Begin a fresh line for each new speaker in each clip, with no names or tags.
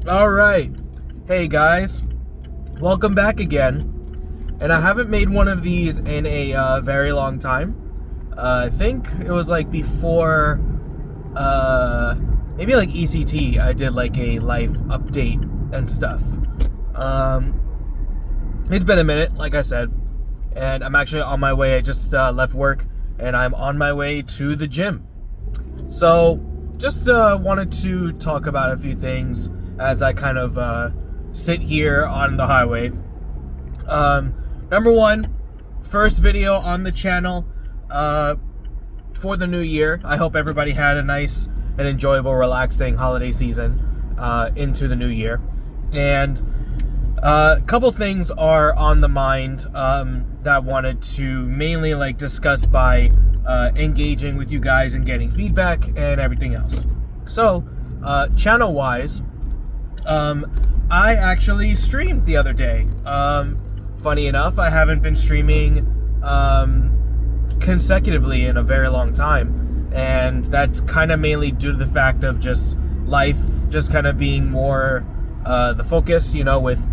All right. Hey guys, welcome back again. And I haven't made one of these in a very long time. I think it was like before, maybe like ECT. I did like a life update and stuff. It's been a minute, like I said, and I'm actually on my way. I just left work, and I'm on my way to the gym. So, just wanted to talk about a few things as I kind of sit here on the highway. Number one, first video on the channel for the new year. I hope everybody had a nice and enjoyable, relaxing holiday season into the new year. And a couple things are on the mind that I wanted to mainly like discuss by engaging with you guys and getting feedback and everything else. So, channel-wise, I actually streamed the other day. Funny enough, I haven't been streaming consecutively in a very long time, and that's kind of mainly due to the fact of just life just kind of being more the focus, you know, with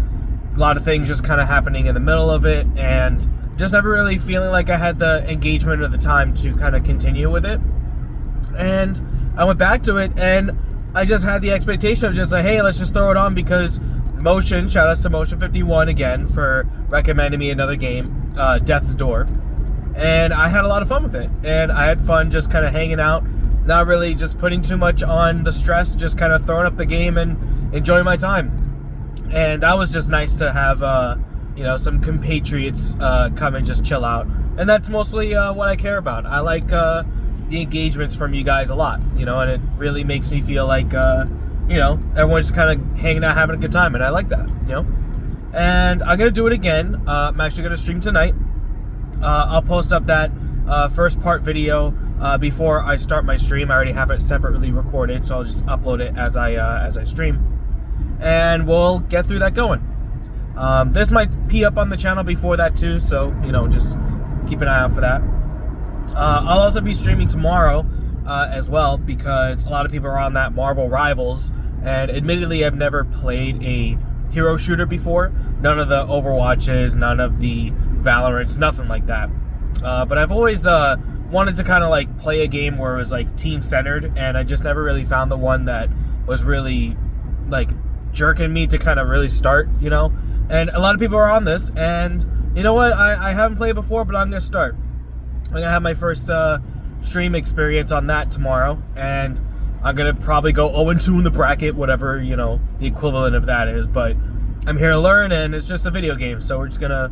a lot of things just kind of happening in the middle of it, and just never really feeling like I had the engagement or the time to kind of continue with it. And I went back to it, and I just had the expectation of just like, hey, let's just throw it on because Motion, shout out to Motion51 again for recommending me another game, Death's Door. And I had a lot of fun with it. And I had fun just kind of hanging out, not really just putting too much on the stress, just kind of throwing up the game and enjoying my time. And that was just nice to have, some compatriots come and just chill out. And that's mostly what I care about. I like the engagements from you guys a lot, and it really makes me feel like, everyone's just kind of hanging out, having a good time. And I like that, And I'm going to do it again. I'm actually going to stream tonight. I'll post up that first part video before I start my stream. I already have it separately recorded, so I'll just upload it as I stream. And we'll get through that going. This might be up on the channel before that too, so, just keep an eye out for that. I'll also be streaming tomorrow as well, because a lot of people are on that Marvel Rivals, and admittedly I've never played a hero shooter before. None of the Overwatches, none of the Valorants, nothing like that. But I've always wanted to kind of like play a game where it was like team-centered, and I just never really found the one that was really like jerking me to kind of really start, And a lot of people are on this, and you know what? I haven't played before, but I'm going to start. I'm going to have my first stream experience on that tomorrow, and I'm going to probably go 0-2 in the bracket, whatever, the equivalent of that is. But I'm here to learn, and it's just a video game, so we're just going to,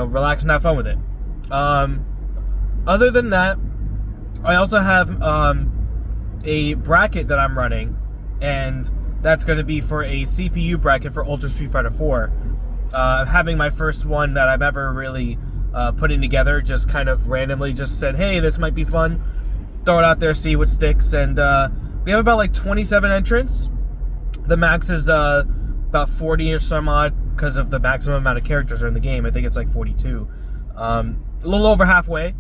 relax and have fun with it. Other than that, I also have a bracket that I'm running, and that's going to be for a CPU bracket for Ultra Street Fighter 4. Having my first one that I've ever really putting together, just kind of randomly just said, hey, this might be fun, throw it out there, see what sticks. And we have about like 27 entrants. The max is about 40 or some odd, because of the maximum amount of characters are in the game. I think it's like 42. A little over halfway.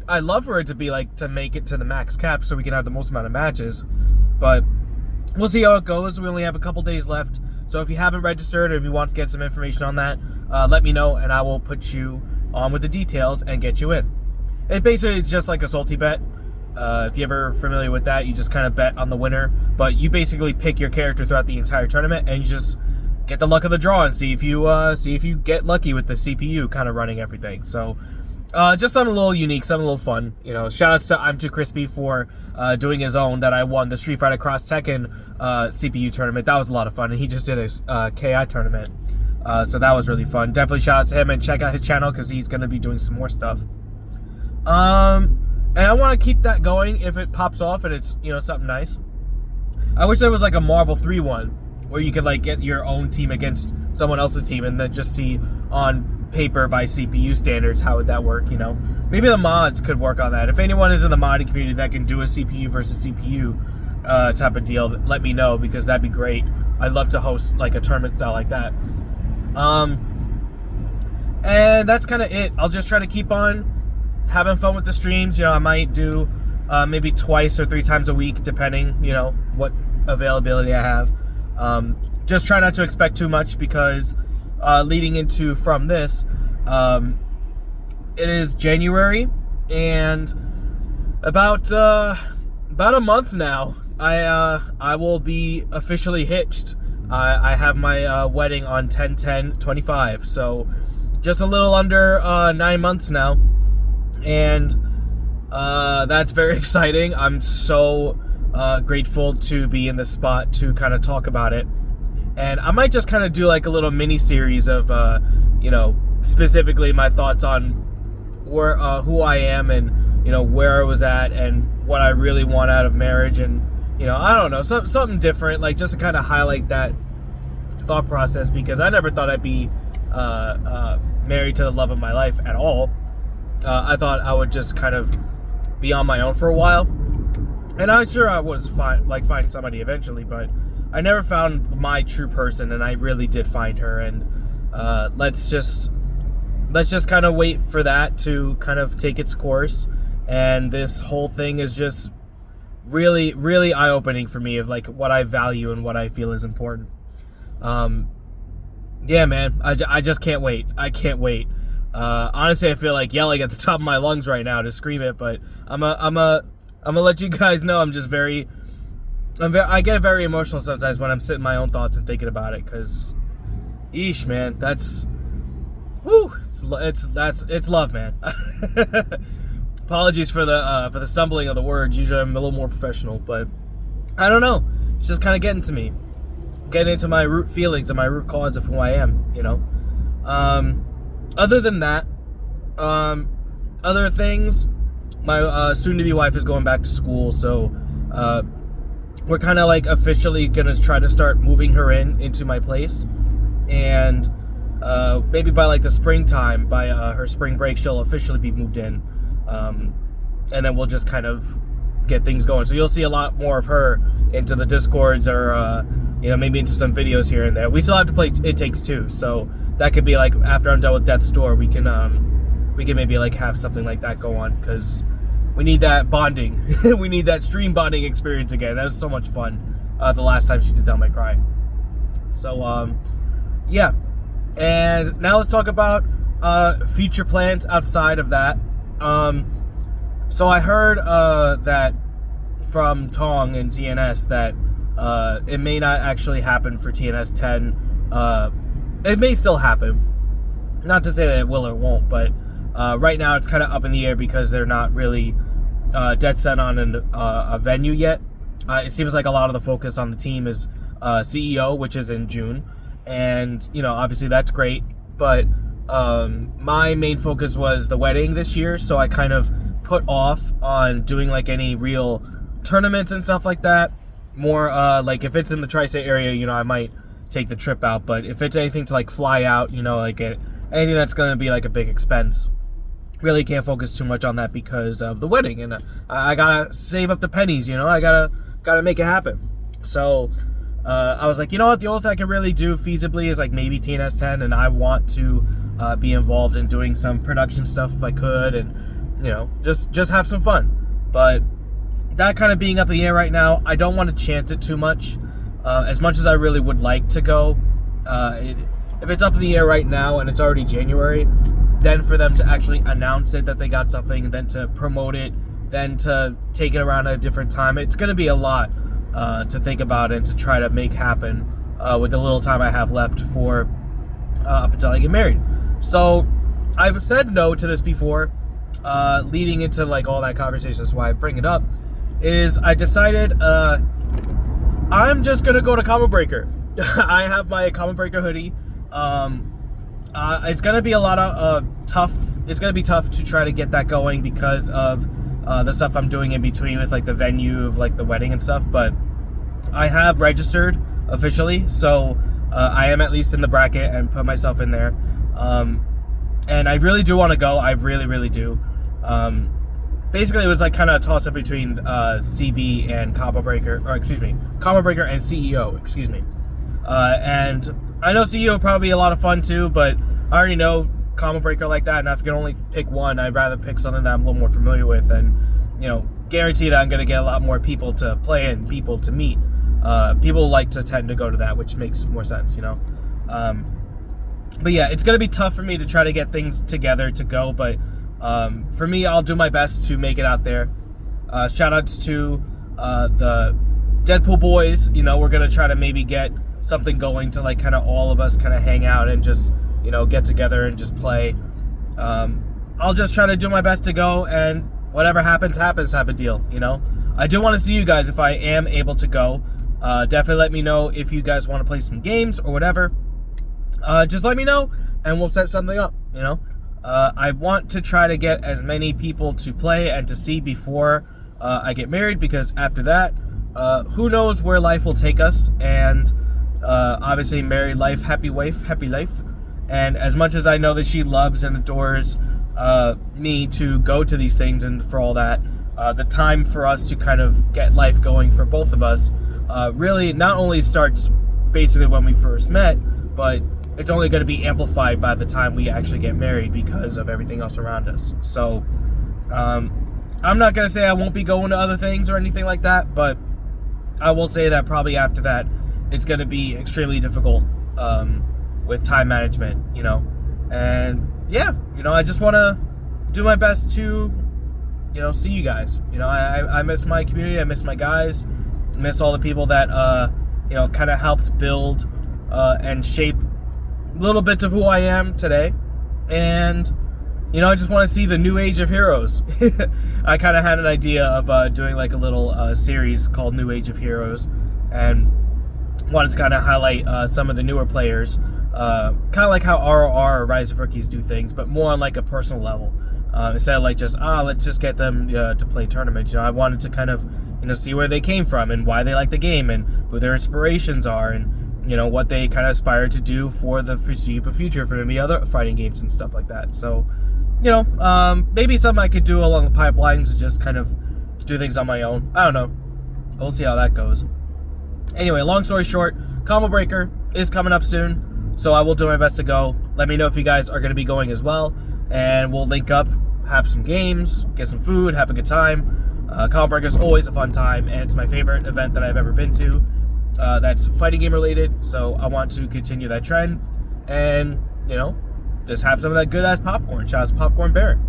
I'd love for it to be like to make it to the max cap so we can have the most amount of matches, but we'll see how it goes. We only have a couple days left, so if you haven't registered or if you want to get some information on that, let me know, and I will put you on with the details and get you in. It basically is just like a salty bet. If you're ever familiar with that, you just kind of bet on the winner, but you basically pick your character throughout the entire tournament, and you just get the luck of the draw and see if you get lucky with the CPU kind of running everything. So just something a little unique, something a little fun. Shout out to I'm Too Crispy for doing his own that I won the Street Fighter Cross Tekken CPU tournament. That was a lot of fun, and he just did a KI tournament. So that was really fun. Definitely shout out to him, and check out his channel because he's going to be doing some more stuff. And I want to keep that going if it pops off and it's, something nice. I wish there was like a Marvel 3 one where you could like get your own team against someone else's team and then just see on paper by CPU standards how would that work, Maybe the mods could work on that. If anyone is in the modding community that can do a CPU versus CPU type of deal, let me know, because that'd be great. I'd love to host like a tournament style like that. And that's kind of it. I'll just try to keep on having fun with the streams. I might do maybe twice or 3 times a week, depending, what availability I have. Just try not to expect too much because leading into from this, it is January, and about a month now, I will be officially hitched. I have my wedding on 10/10/25, so just a little under 9 months now, and that's very exciting. I'm so grateful to be in this spot to kind of talk about it, and I might just kind of do like a little mini series of specifically my thoughts on where who I am, and where I was at, and what I really want out of marriage, and I don't know, something different, like just to kind of highlight that thought process, because I never thought I'd be married to the love of my life at all. I thought I would just kind of be on my own for a while, and I'm sure I was find somebody eventually, but I never found my true person, and I really did find her, and let's just kind of wait for that to kind of take its course. And this whole thing is just really, really eye-opening for me of like what I value and what I feel is important. Yeah, man, I just can't wait. I can't wait. Honestly, I feel like yelling at the top of my lungs right now to scream it, but I'm gonna let you guys know I get very emotional sometimes when I'm sitting in my own thoughts and thinking about it, because eesh, man, that's woo, it's love, man. Apologies for the stumbling of the words. Usually I'm a little more professional, but I don't know. It's just kind of getting to me, getting into my root feelings and my root cause of who I am. Other than that, other things. My soon-to-be wife is going back to school, so we're kind of like officially gonna try to start moving her into my place, and maybe by like the springtime, by her spring break, she'll officially be moved in. And then we'll just kind of get things going. So you'll see a lot more of her into the Discords, or maybe into some videos here and there. We still have to play It Takes Two, so that could be like after I'm done with Death's Door, we can maybe like have something like that go on, because we need that bonding. We need that stream bonding experience again. That was so much fun the last time she did Down My Cry. So yeah, and now let's talk about future plans outside of that. So I heard that from Tong and TNS that it may not actually happen for TNS 10. It may still happen. Not to say that it will or won't, but right now it's kind of up in the air because they're not really dead set on a venue yet. It seems like a lot of the focus on the team is CEO, which is in June, and obviously that's great, but my main focus was the wedding this year, so I kind of put off on doing like any real tournaments and stuff like that. More like if it's in the Tri-State area, I might take the trip out, but if it's anything to like fly out, like anything that's going to be like a big expense, really can't focus too much on that because of the wedding, and I gotta save up the pennies. I gotta make it happen. So I was like, you know what, the only thing I can really do feasibly is like maybe TNS 10, and I want to be involved in doing some production stuff if I could, and just have some fun. But that kind of being up in the air right now, I don't want to chance it too much. As much as I really would like to go, if it's up in the air right now and it's already January, then for them to actually announce it that they got something, and then to promote it, then to take it around at a different time, it's going to be a lot to think about and to try to make happen with the little time I have left for up until I get married. So I've said no to this before, leading into like all that conversation. That's why I bring it up. Is I decided I'm just gonna go to Combo Breaker. I have my Combo Breaker hoodie. It's gonna be a lot of tough. It's gonna be tough to try to get that going because of the stuff I'm doing in between with like the venue of like the wedding and stuff. But I have registered officially, so I am at least in the bracket and put myself in there. And I really do want to go. I really, really do. Basically, it was like kind of a toss-up between CB and Combo Breaker, or excuse me, Combo Breaker and CEO, excuse me. And I know CEO would probably be a lot of fun too, but I already know Combo Breaker like that, and if I can only pick one, I'd rather pick something that I'm a little more familiar with, and guarantee that I'm going to get a lot more people to play and people to meet. people like to tend to go to that, which makes more sense, but yeah, it's going to be tough for me to try to get things together to go, but for me, I'll do my best to make it out there. Shout outs to the Deadpool boys. We're going to try to maybe get something going to like kind of all of us kind of hang out and just, get together and just play. I'll just try to do my best to go, and whatever happens type of deal, I do want to see you guys if I am able to go. Definitely let me know if you guys want to play some games or whatever. Just let me know and we'll set something up, I want to try to get as many people to play and to see before I get married, because after that, who knows where life will take us. And obviously married life, happy wife, happy life. And as much as I know that she loves and adores me to go to these things and for all that, the time for us to kind of get life going for both of us really not only starts basically when we first met, but it's only going to be amplified by the time we actually get married because of everything else around us. So I'm not going to say I won't be going to other things or anything like that, but I will say that probably after that, it's going to be extremely difficult with time management, and yeah, I just want to do my best to, see you guys. I miss my community. I miss my guys. I miss all the people that, kind of helped build and shape little bits of who I am today. And, I just want to see the new age of heroes. I kind of had an idea of doing like a little series called New Age of Heroes, and wanted to kind of highlight some of the newer players, kind of like how ROR or Rise of Rookies do things, but more on like a personal level. Instead of like just, let's just get them to play tournaments. I wanted to kind of, see where they came from and why they like the game and who their inspirations are and, what they kind of aspire to do for the foreseeable future for maybe other fighting games and stuff like that. So, maybe something I could do along the pipelines is just kind of do things on my own. I don't know. We'll see how that goes. Anyway, long story short, Combo Breaker is coming up soon, so I will do my best to go. Let me know if you guys are going to be going as well, and we'll link up, have some games, get some food, have a good time. Combo Breaker is always a fun time, and it's my favorite event that I've ever been to. That's fighting game related, so I want to continue that trend, and, just have some of that good-ass popcorn. Shout out to Popcorn Baron.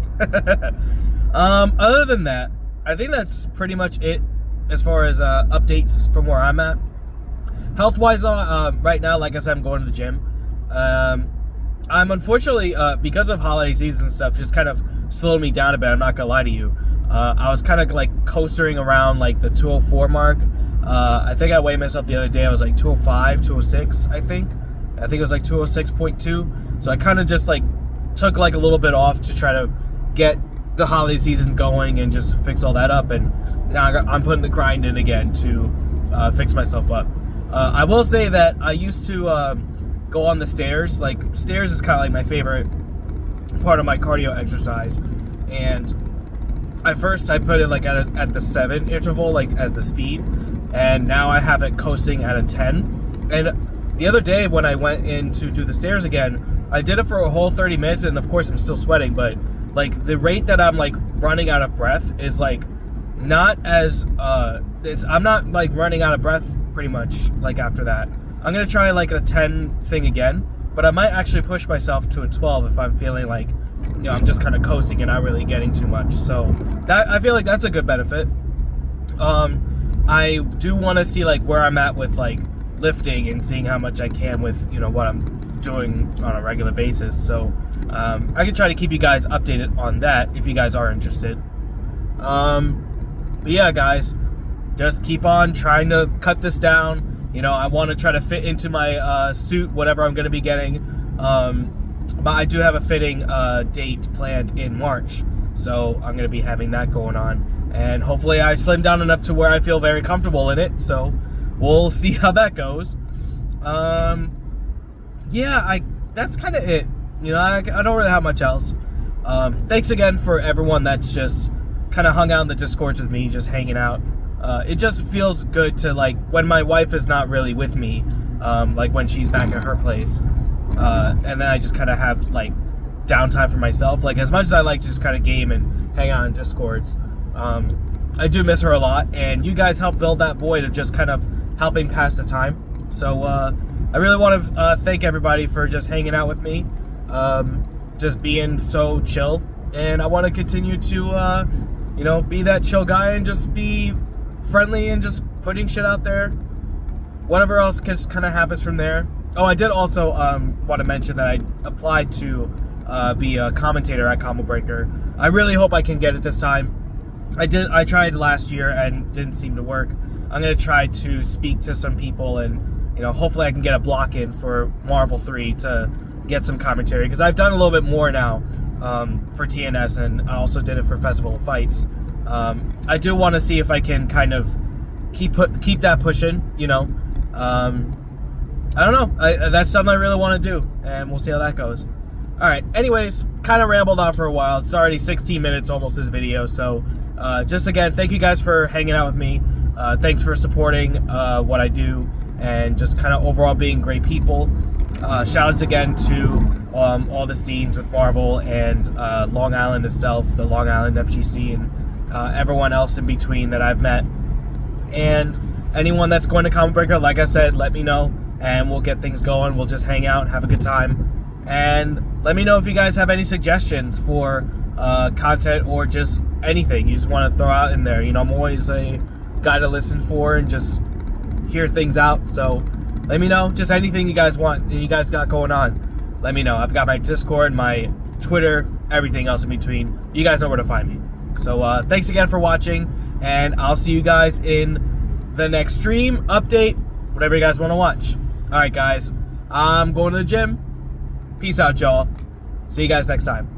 Other than that, I think that's pretty much it as far as updates from where I'm at. Health-wise, right now, like I said, I'm going to the gym. I'm unfortunately, because of holiday season and stuff, just kind of slowed me down a bit. I'm not going to lie to you. I was kind of like coastering around like the 204 mark. I think I weighed myself the other day. I was like 205, 206, I think. I think it was like 206.2. So I kind of just like took like a little bit off to try to get the holiday season going and just fix all that up. And now I'm putting the grind in again to fix myself up. I will say that I used to go on the stairs. Like, stairs is kind of like my favorite part of my cardio exercise. And at first I put it like at the 7 interval, like as the speed. And now I have it coasting at a 10. And the other day when I went in to do the stairs again, I did it for a whole 30 minutes, and of course I'm still sweating, but like the rate that I'm like running out of breath is like not as I'm not like running out of breath pretty much like after that. I'm gonna try like a 10 thing again, but I might actually push myself to a 12 if I'm feeling like, I'm just kind of coasting and not really getting too much. So that, I feel like that's a good benefit. I do want to see like where I'm at with like lifting and seeing how much I can with, what I'm doing on a regular basis. So I can try to keep you guys updated on that if you guys are interested. But yeah, guys, just keep on trying to cut this down. I want to try to fit into my suit whatever I'm going to be getting. But I do have a fitting date planned in March, so I'm going to be having that going on, and hopefully I slim down enough to where I feel very comfortable in it. So we'll see how that goes. Yeah, that's kind of it. I don't really have much else. Thanks again for everyone that's just kind of hung out in the Discords with me, just hanging out. It just feels good to, like, when my wife is not really with me, like when she's back at her place, and then I just kind of have, like, downtime for myself. Like, as much as I like to just kind of game and hang out in Discords, I do miss her a lot, and you guys help fill that void of just kind of helping pass the time. So I really want to thank everybody for just hanging out with me, just being so chill, and I want to continue to be that chill guy and just be friendly and just putting shit out there. Whatever else just kind of happens from there. Oh, I did also want to mention that I applied to be a commentator at Combo Breaker. I really hope I can get it this time. I tried last year and didn't seem to work. I'm going to try to speak to some people and, hopefully I can get a block in for Marvel 3 to get some commentary, because I've done a little bit more now for TNS, and I also did it for Festival of Fights. I do want to see if I can kind of keep that pushing, I don't know. That's something I really want to do, and we'll see how that goes. All right. Anyways, kind of rambled on for a while. It's already 16 minutes almost, this video. So just again, thank you guys for hanging out with me. Thanks for supporting what I do and just kind of overall being great people. Shout-outs again to all the scenes with Marvel and Long Island itself, the Long Island FGC, and everyone else in between that I've met. And anyone that's going to Combo Breaker, like I said, let me know, and we'll get things going. We'll just hang out and have a good time. And let me know if you guys have any suggestions for content or just anything you just want to throw out in there. I'm always a guy to listen for and just hear things out. So let me know, just anything you guys want and you guys got going on. Let me know. I've got my Discord, my Twitter, everything else in between. You guys know where to find me. So thanks again for watching, and I'll see you guys in the next stream, update, whatever you guys want to watch. All right, guys, I'm going to the gym. Peace out, y'all. See you guys next time.